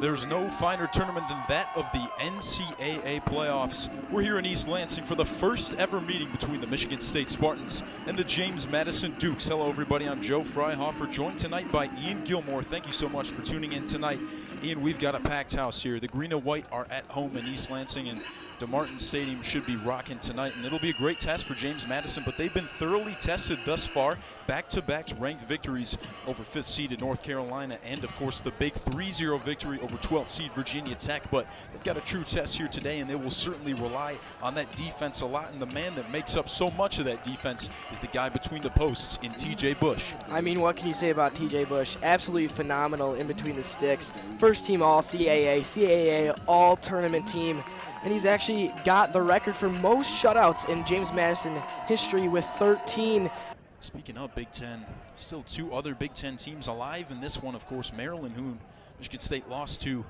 There's no finer tournament than that of the NCAA playoffs. We're here in East Lansing for the first ever meeting between the Michigan State Spartans and the James Madison Dukes. Hello everybody, I'm Joe Freihofer, joined tonight by Ian Gilmour. Thank you so much for tuning in tonight. Ian, we've got a packed house here. The green and white are at home in East Lansing, and DeMartin Stadium should be rocking tonight, and it'll be a great test for James Madison, but they've been thoroughly tested thus far. Back-to-back ranked victories over 5th seeded North Carolina, and of course the big 3-0 victory over 12th seed Virginia Tech. But they've got a true test here today, and they will certainly rely on that defense a lot, and the man that makes up so much of that defense is the guy between the posts in TJ Bush. I mean, what can you say about TJ Bush? Absolutely phenomenal in between the sticks. First team All-CAA, all-tournament team. And he's actually got the record for most shutouts in James Madison history with 13. Speaking of Big Ten, still two other Big Ten teams alive, and this one, of course, Maryland, who Michigan State lost to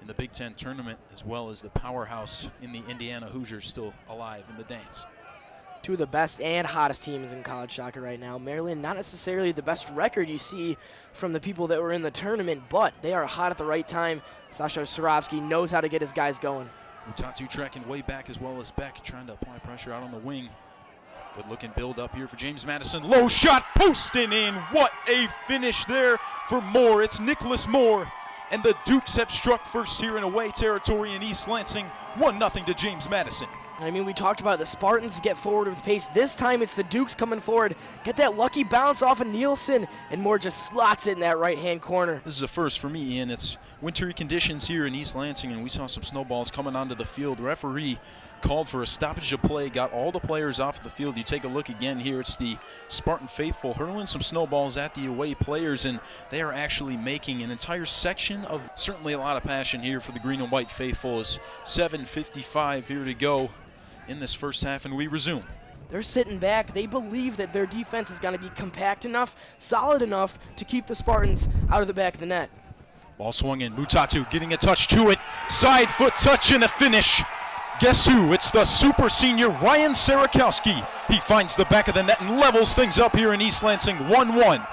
in the Big Ten tournament, as well as the powerhouse in the Indiana Hoosiers still alive in the dance. Two of the best and hottest teams in college soccer right now. Maryland, not necessarily the best record you see from the people that were in the tournament, but they are hot at the right time. Sasha Surovsky knows how to get his guys going. Mutatu tracking way back as well as Beck, trying to apply pressure out on the wing. Good looking build up here for James Madison. Low shot, posting in. What a finish there for Moore. It's Nicholas Moore. And the Dukes have struck first here in away territory in East Lansing. 1-0 to James Madison. I mean, we talked about the Spartans get forward with pace. This time it's the Dukes coming forward. Get that lucky bounce off of Nielsen, and Moore just slots it in that right-hand corner. This is a first for me, Ian. It's wintry conditions here in East Lansing, and we saw some snowballs coming onto the field. The referee called for a stoppage of play, got all the players off the field. You take a look again here. It's the Spartan faithful hurling some snowballs at the away players, and they are actually making an entire section of certainly a lot of passion here for the green and white faithful. As 7:55 here to go in this first half, and we resume. They're sitting back. They believe that their defense is going to be compact enough, solid enough to keep the Spartans out of the back of the net. Ball swung in. Mutatu getting a touch to it. Side foot touch and a finish. Guess who? It's the super senior Ryan Sarakowski. He finds the back of the net and levels things up here in East Lansing, 1-1.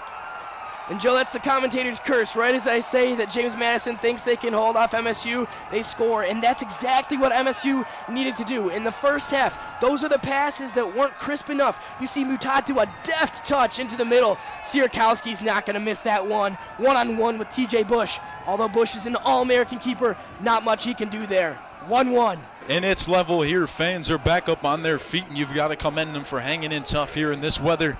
And Joe, that's the commentator's curse. Right as I say that James Madison thinks they can hold off MSU, they score. And that's exactly what MSU needed to do. In the first half, those are the passes that weren't crisp enough. You see Mutatu, a deft touch into the middle. Sierakowski's not going to miss that one. One-on-one with TJ Bush. Although Bush is an All-American keeper, not much he can do there. 1-1. And it's level here. Fans are back up on their feet, and you've got to commend them for hanging in tough here in this weather.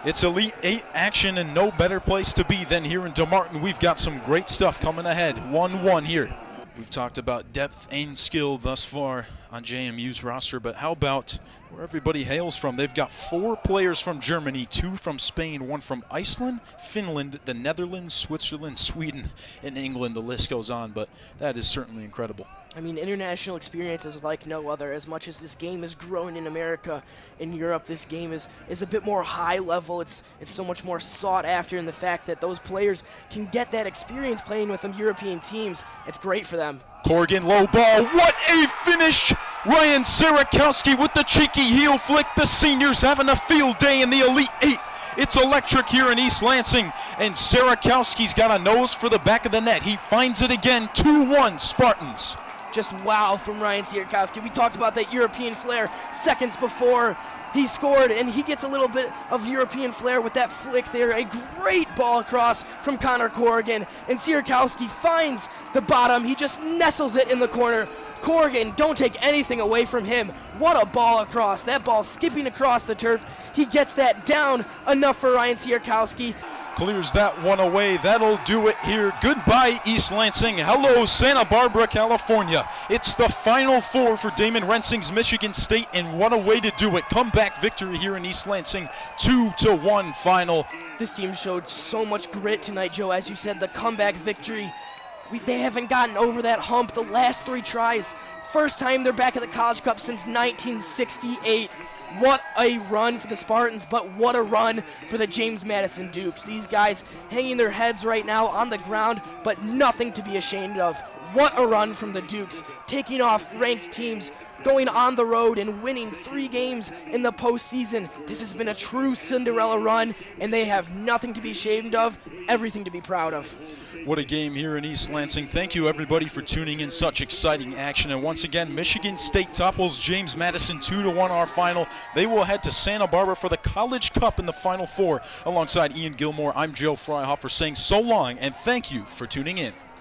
It's Elite 8 action, and no better place to be than here in DeMartin. We've got some great stuff coming ahead. 1-1 here. We've talked about depth and skill thus far on JMU's roster, but how about where everybody hails from? They've got 4 players from Germany, 2 from Spain, 1 from Iceland, Finland, the Netherlands, Switzerland, Sweden, and England. The list goes on, but that is certainly incredible. I mean, international experience is like no other. As much as this game is growing in America, in Europe, this game is a bit more high level. It's so much more sought after in the fact that those players can get that experience playing with them European teams. It's great for them. Corrigan low ball. What a finish! Ryan Sarakowski with the cheeky heel flick. The seniors having a field day in the Elite 8. It's electric here in East Lansing, and Sarakowski's got a nose for the back of the net. He finds it again. 2-1 Spartans. Just wow from Ryan Sierakowski. We talked about that European flair seconds before he scored, and he gets a little bit of European flair with that flick there. A great ball across from Connor Corrigan, and Sierakowski finds the bottom. He just nestles it in the corner. Corrigan, don't take anything away from him. What a ball across. That ball skipping across the turf. He gets that down enough for Ryan Sierakowski. Clears that one away. That'll do it here. Goodbye, East Lansing. Hello, Santa Barbara, California. It's the Final Four for Damon Rensing's Michigan State, and what a way to do it. Comeback victory here in East Lansing, 2-1 final. This team showed so much grit tonight, Joe. As you said, the comeback victory. They haven't gotten over that hump the last 3 tries. First time they're back at the College Cup since 1968. What a run for the Spartans, but what a run for the James Madison Dukes. These guys hanging their heads right now on the ground, but nothing to be ashamed of. What a run from the Dukes, taking off ranked teams, going on the road and winning 3 games in the postseason. This has been a true Cinderella run, and they have nothing to be ashamed of, everything to be proud of. What a game here in East Lansing. Thank you, everybody, for tuning in. Such exciting action. And once again, Michigan State topples James Madison 2-1 our final. They will head to Santa Barbara for the College Cup in the Final Four. Alongside Ian Gilmour, I'm Joe Freihofer saying so long and thank you for tuning in.